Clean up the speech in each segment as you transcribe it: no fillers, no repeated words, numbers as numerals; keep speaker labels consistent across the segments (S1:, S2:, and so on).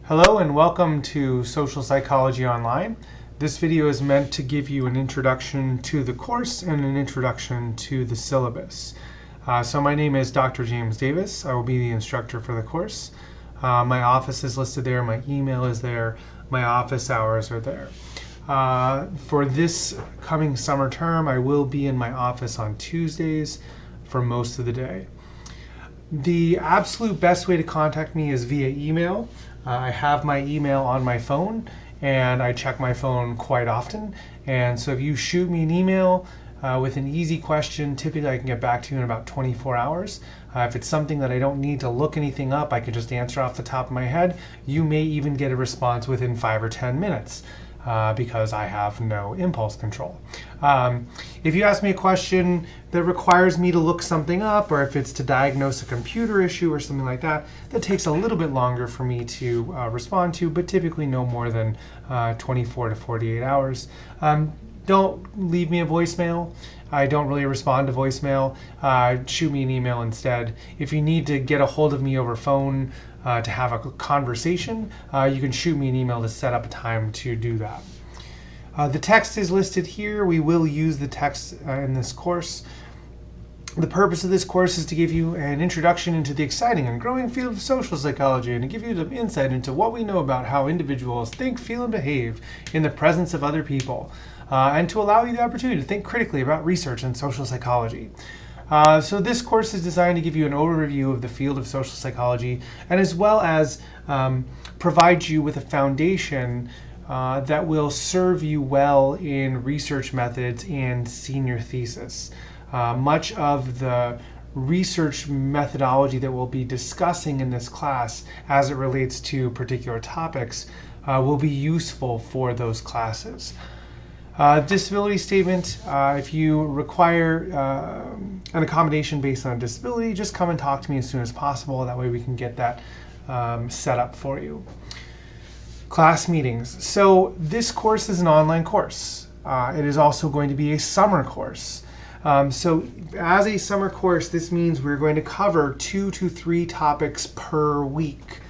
S1: Hello and welcome to Social Psychology Online. This video is meant to give you an introduction to the course and an introduction to the syllabus. So my name is Dr. James Davis. I will be the instructor for the course. My office is listed there, my email is there, my office hours are there. For this coming summer term, I will be in my office on Tuesdays for most of the day. The absolute best way to contact me is via email. I have my email on my phone and I check my phone quite often. And so if you shoot me an email with an easy question, typically I can get back to you in about 24 hours. If it's something that I don't need to look anything up, I can just answer off the top of my head. You may even get a response within 5 or 10 minutes. Because I have no impulse control. If you ask me a question that requires me to look something up, or if it's to diagnose a computer issue or something like that, that takes a little bit longer for me to respond to, but typically no more than 24 to 48 hours. Don't leave me a voicemail. I don't really respond to voicemail. Shoot me an email instead. If you need to get a hold of me over phone, to have a conversation, you can shoot me an email to set up a time to do that. The text is listed here. We will use the text in this course. The purpose of this course is to give you an introduction into the exciting and growing field of social psychology and to give you some insight into what we know about how individuals think, feel, and behave in the presence of other people, and to allow you the opportunity to think critically about research in social psychology. So this course is designed to give you an overview of the field of social psychology and as well as provide you with a foundation that will serve you well in research methods and senior thesis. Much of the research methodology that we'll be discussing in this class as it relates to particular topics will be useful for those classes. Disability statement, if you require an accommodation based on a disability, just come and talk to me as soon as possible. That way we can get that set up for you. Class meetings. So this course is an online course. It is also going to be a summer course. So as a summer course, this means we're going to cover 2 to 3 topics per week.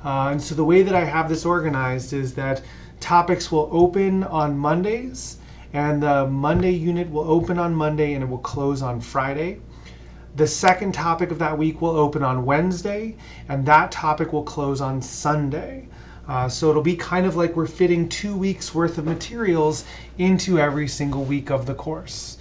S1: And so the way that I have this organized is that topics will open on Mondays, and the Monday unit will open on Monday and it will close on Friday. The second topic of that week will open on Wednesday, and that topic will close on Sunday. So it'll be kind of like we're fitting 2 weeks worth of materials into every single week of the course.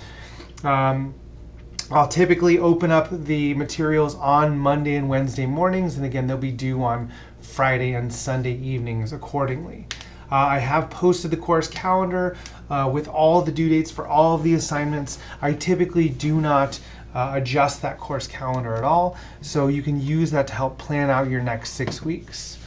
S1: I'll typically open up the materials on Monday and Wednesday mornings, and again, they'll be due on Friday and Sunday evenings accordingly. I have posted the course calendar with all the due dates for all of the assignments. I typically do not adjust that course calendar at all, so you can use that to help plan out your next 6 weeks.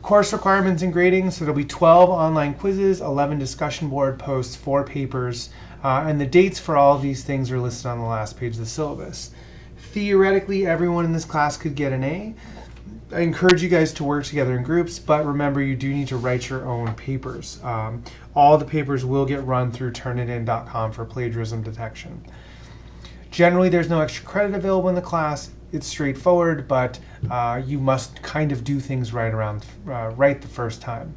S1: Course requirements and grading, so there'll be 12 online quizzes, 11 discussion board posts, 4 papers, and the dates for all of these things are listed on the last page of the syllabus. Theoretically, everyone in this class could get an A. I encourage you guys to work together in groups, but remember you do need to write your own papers. All the papers will get run through turnitin.com for plagiarism detection. Generally, there's no extra credit available in the class. It's straightforward, but you must kind of do things right the first time.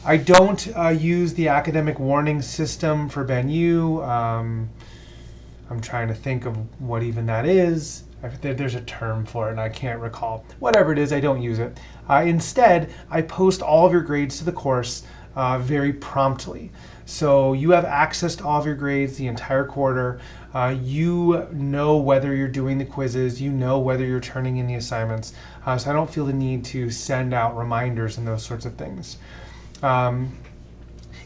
S1: I don't use the academic warning system for BenU. I'm trying to think of what even that is. There's a term for it and I can't recall. Whatever it is, I don't use it. Instead, I post all of your grades to the course very promptly. So you have access to all of your grades the entire quarter. You know whether you're doing the quizzes, you know whether you're turning in the assignments. So I don't feel the need to send out reminders and those sorts of things.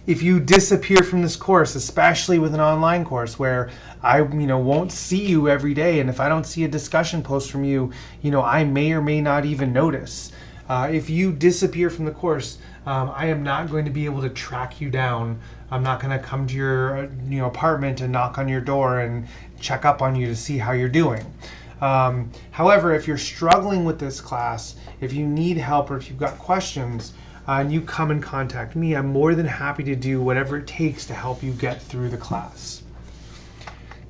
S1: If you disappear from this course, especially with an online course where I won't see you every day, and if I don't see a discussion post from you, I may or may not even notice. If you disappear from the course, I am not going to be able to track you down. I'm not going to come to your apartment and knock on your door and check up on you to see how you're doing. However, if you're struggling with this class, if you need help or if you've got questions, and you come and contact me, I'm more than happy to do whatever it takes to help you get through the class.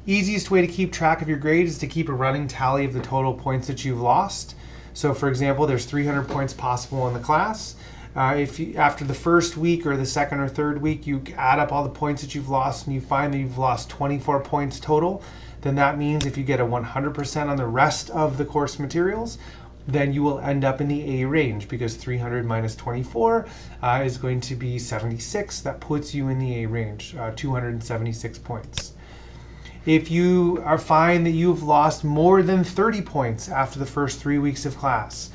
S1: Easiest way to keep track of your grade is to keep a running tally of the total points that you've lost. So for example, there's 300 points possible in the class. If you, after the first week or the second or third week, you add up all the points that you've lost and you find that you've lost 24 points total, then that means if you get a 100% on the rest of the course materials, then you will end up in the A range, because 300 minus 24 is going to be 76. That puts you in the A range, 276 points. If you find that you've lost more than 30 points after the first 3 weeks of class,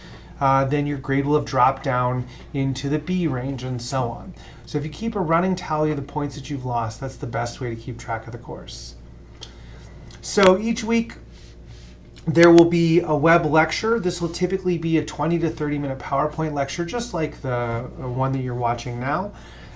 S1: then your grade will have dropped down into the B range, and so on. So if you keep a running tally of the points that you've lost, that's the best way to keep track of the course. So each week there will be a web lecture. This will typically be a 20 to 30 minute PowerPoint lecture, just like the one that you're watching now.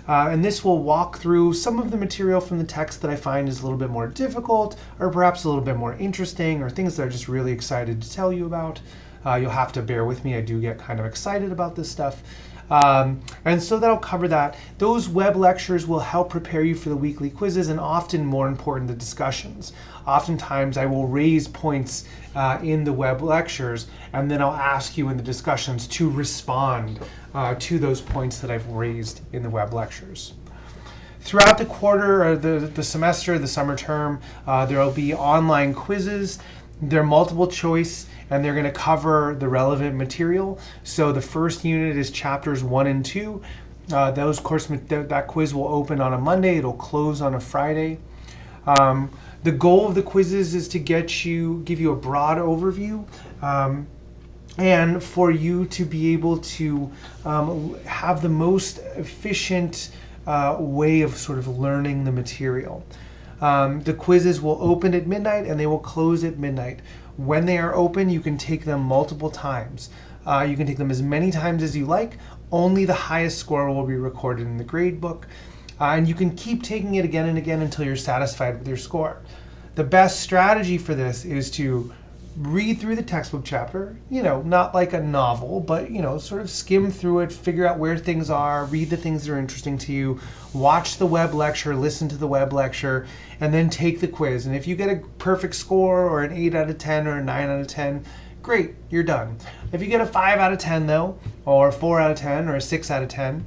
S1: And this will walk through some of the material from the text that I find is a little bit more difficult, or perhaps a little bit more interesting, or things that I'm just really excited to tell you about. You'll have to bear with me. I do get kind of excited about this stuff. And so that'll cover that. Those web lectures will help prepare you for the weekly quizzes, and often, more important, the discussions. Oftentimes I will raise points in the web lectures, and then I'll ask you in the discussions to respond to those points that I've raised in the web lectures. Throughout the quarter, or the semester, the summer term, there will be online quizzes. They're multiple choice, and they're going to cover the relevant material. So the first unit is chapters 1 and 2. That quiz will open on a Monday. It'll close on a Friday. The goal of the quizzes is to give you a broad overview, and for you to be able to have the most efficient way of sort of learning the material. The quizzes will open at midnight and they will close at midnight. When they are open, you can take them multiple times. You can take them as many times as you like. Only the highest score will be recorded in the grade book. And you can keep taking it again and again until you're satisfied with your score. The best strategy for this is to read through the textbook chapter, not like a novel, but, sort of skim through it, figure out where things are, read the things that are interesting to you, watch the web lecture, listen to the web lecture, and then take the quiz. And if you get a perfect score, or an 8 out of 10 or a 9 out of 10, great, you're done. If you get a 5 out of 10 though, or a 4 out of 10, or a 6 out of 10,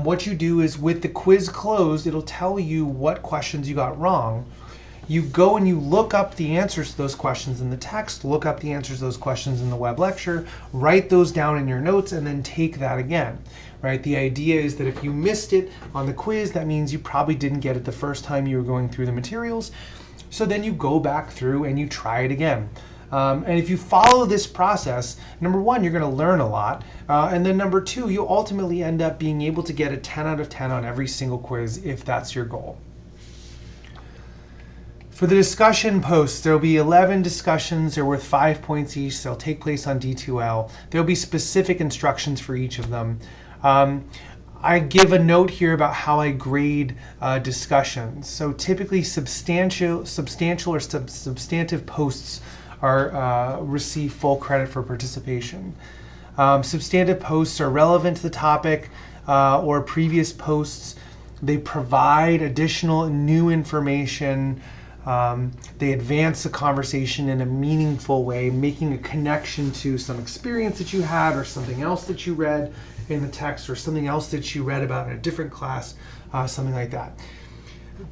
S1: what you do is, with the quiz closed, it'll tell you what questions you got wrong. You go and you look up the answers to those questions in the text, look up the answers to those questions in the web lecture, write those down in your notes, and then take that again, right? The idea is that if you missed it on the quiz, that means you probably didn't get it the first time you were going through the materials. So then you go back through and you try it again. And if you follow this process, number one, you're going to learn a lot. And then number two, you'll ultimately end up being able to get a 10 out of 10 on every single quiz if that's your goal. For the discussion posts, there will be 11 discussions. They're worth 5 points each. They'll take place on D2L. There will be specific instructions for each of them. I give a note here about how I grade discussions. So typically substantial or substantive posts are receive full credit for participation. Substantive posts are relevant to the topic or previous posts. They provide additional new information. They advance the conversation in a meaningful way, making a connection to some experience that you had, or something else that you read in the text, or something else that you read about in a different class, something like that.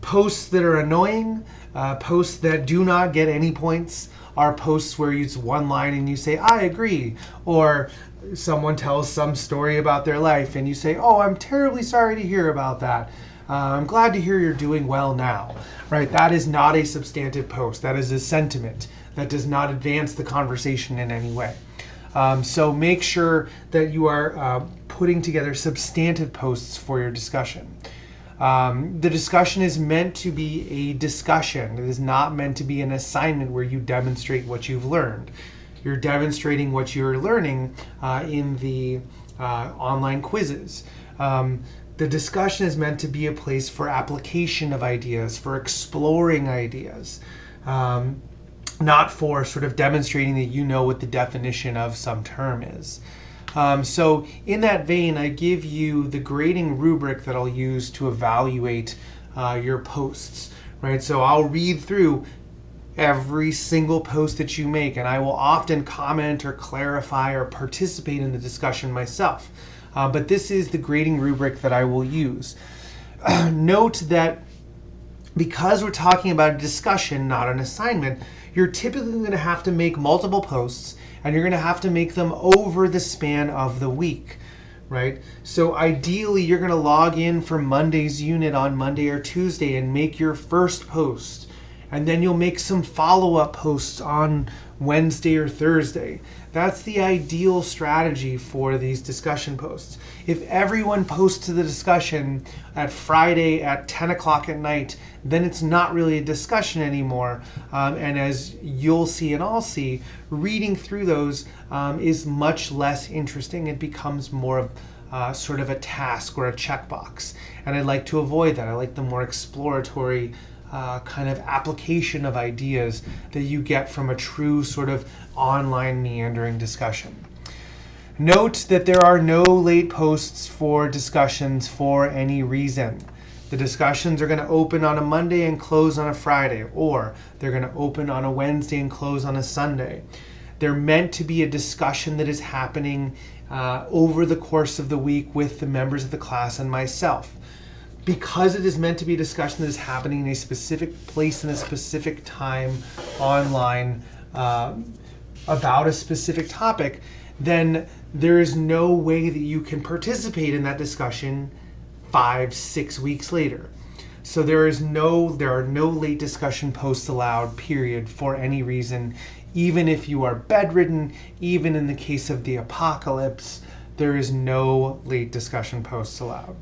S1: Posts that are annoying, posts that do not get any points, are posts where you use one line and you say, "I agree," or someone tells some story about their life and you say, "Oh, I'm terribly sorry to hear about that. I'm glad to hear you're doing well now," right? That is not a substantive post. That is a sentiment that does not advance the conversation in any way. So make sure that you are putting together substantive posts for your discussion. The discussion is meant to be a discussion. It is not meant to be an assignment where you demonstrate what you've learned. You're demonstrating what you're learning in the online quizzes. The discussion is meant to be a place for application of ideas, for exploring ideas, not for sort of demonstrating that you know what the definition of some term is. So in that vein, I give you the grading rubric that I'll use to evaluate your posts, right? So I'll read through every single post that you make, and I will often comment or clarify or participate in the discussion myself. But this is the grading rubric that I will use. Note that because we're talking about a discussion, not an assignment, you're typically going to have to make multiple posts, and you're going to have to make them over the span of the week, right? So ideally, you're going to log in for Monday's unit on Monday or Tuesday and make your first post, and then you'll make some follow-up posts on Wednesday or Thursday. That's the ideal strategy for these discussion posts. If everyone posts to the discussion at Friday at 10 o'clock at night, then it's not really a discussion anymore. And as you'll see and I'll see, reading through those is much less interesting. It becomes more of sort of a task or a checkbox. And I like to avoid that. I like the more exploratory kind of application of ideas that you get from a true sort of online meandering discussion. Note that there are no late posts for discussions for any reason. The discussions are going to open on a Monday and close on a Friday, or they're going to open on a Wednesday and close on a Sunday. They're meant to be a discussion that is happening over the course of the week with the members of the class and myself. Because it is meant to be a discussion that is happening in a specific place and a specific time online about a specific topic, then there is no way that you can participate in that discussion 5-6 weeks later. So there are no late discussion posts allowed, period, for any reason. Even if you are bedridden, even in the case of the apocalypse, there is no late discussion posts allowed.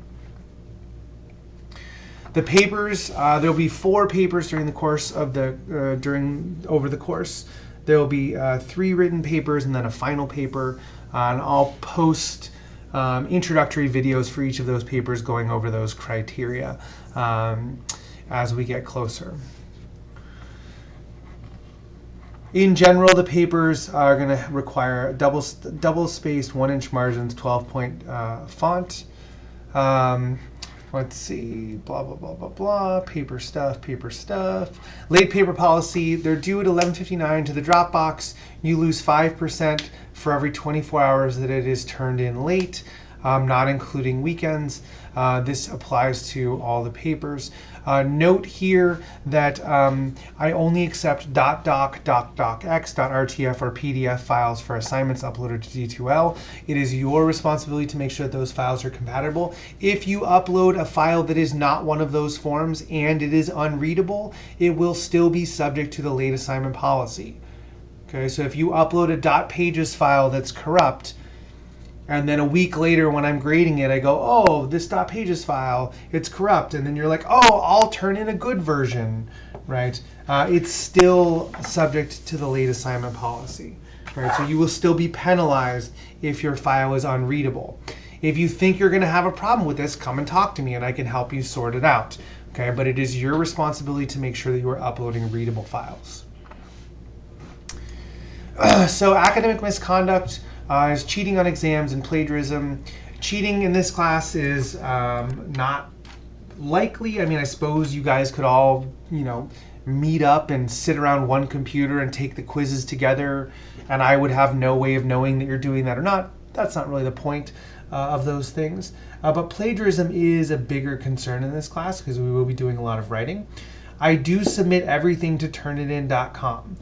S1: The papers, there'll be 4 papers during the course of over the course. There will be 3 written papers and then a final paper. And I'll post introductory videos for each of those papers going over those criteria as we get closer. In general, the papers are going to require double-spaced 1-inch margins, 12-point font. Let's see, blah, blah, blah, blah, blah, paper stuff. Late paper policy, they're due at 11:59 to the Dropbox. You lose 5% for every 24 hours that it is turned in late, not including weekends. This applies to all the papers. Note here that I only accept .doc, .docx, .rtf, or PDF files for assignments uploaded to D2L. It is your responsibility to make sure that those files are compatible. If you upload a file that is not one of those forms and it is unreadable, it will still be subject to the late assignment policy. Okay, so if you upload a .pages file that's corrupt, and then a week later when I'm grading it, I go, oh, this .pages file, it's corrupt. And then you're like, oh, I'll turn in a good version, right? It's still subject to the late assignment policy, right? So you will still be penalized if your file is unreadable. If you think you're gonna have a problem with this, come and talk to me and I can help you sort it out, okay? But it is your responsibility to make sure that you are uploading readable files. So academic misconduct, is cheating on exams and plagiarism. Cheating in this class is not likely. I mean, I suppose you guys could all, meet up and sit around one computer and take the quizzes together, and I would have no way of knowing that you're doing that or not. That's not really the point of those things. But plagiarism is a bigger concern in this class because we will be doing a lot of writing. I do submit everything to turnitin.com.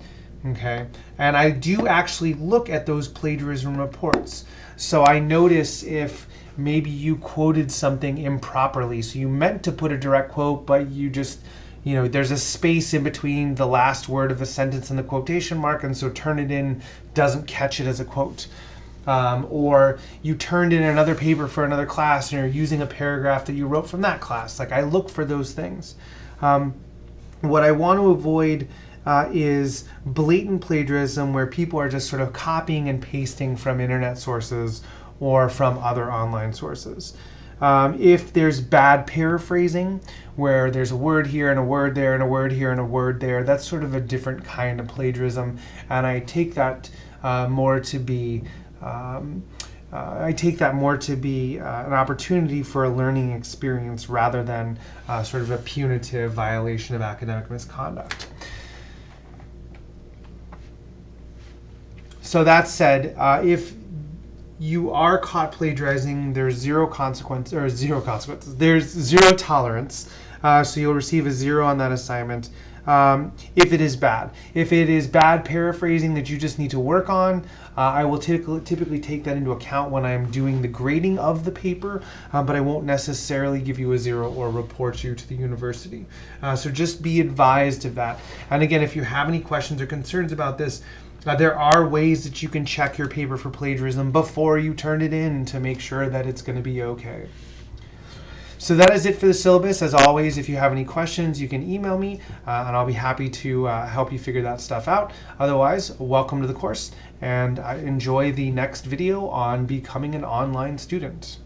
S1: Okay, and I do actually look at those plagiarism reports. So I notice if maybe you quoted something improperly. So you meant to put a direct quote, but you just, there's a space in between the last word of the sentence and the quotation mark, and so Turnitin doesn't catch it as a quote. Or you turned in another paper for another class and you're using a paragraph that you wrote from that class. Like, I look for those things. What I want to avoid is blatant plagiarism where people are just sort of copying and pasting from internet sources or from other online sources. If there's bad paraphrasing, where there's a word here and a word there and a word here and a word there, that's sort of a different kind of plagiarism, and I take that more to be an opportunity for a learning experience rather than sort of a punitive violation of academic misconduct. So that said, if you are caught plagiarizing, there's zero consequences. There's zero tolerance. So you'll receive a 0 on that assignment. If it is bad. If it is bad paraphrasing that you just need to work on, I will typically take that into account when I'm doing the grading of the paper, but I won't necessarily give you a 0 or report you to the university. So just be advised of that. And again, if you have any questions or concerns about this, there are ways that you can check your paper for plagiarism before you turn it in to make sure that it's going to be okay. So that is it for the syllabus. As always, if you have any questions, you can email me, and I'll be happy to help you figure that stuff out. Otherwise, welcome to the course, and enjoy the next video on becoming an online student.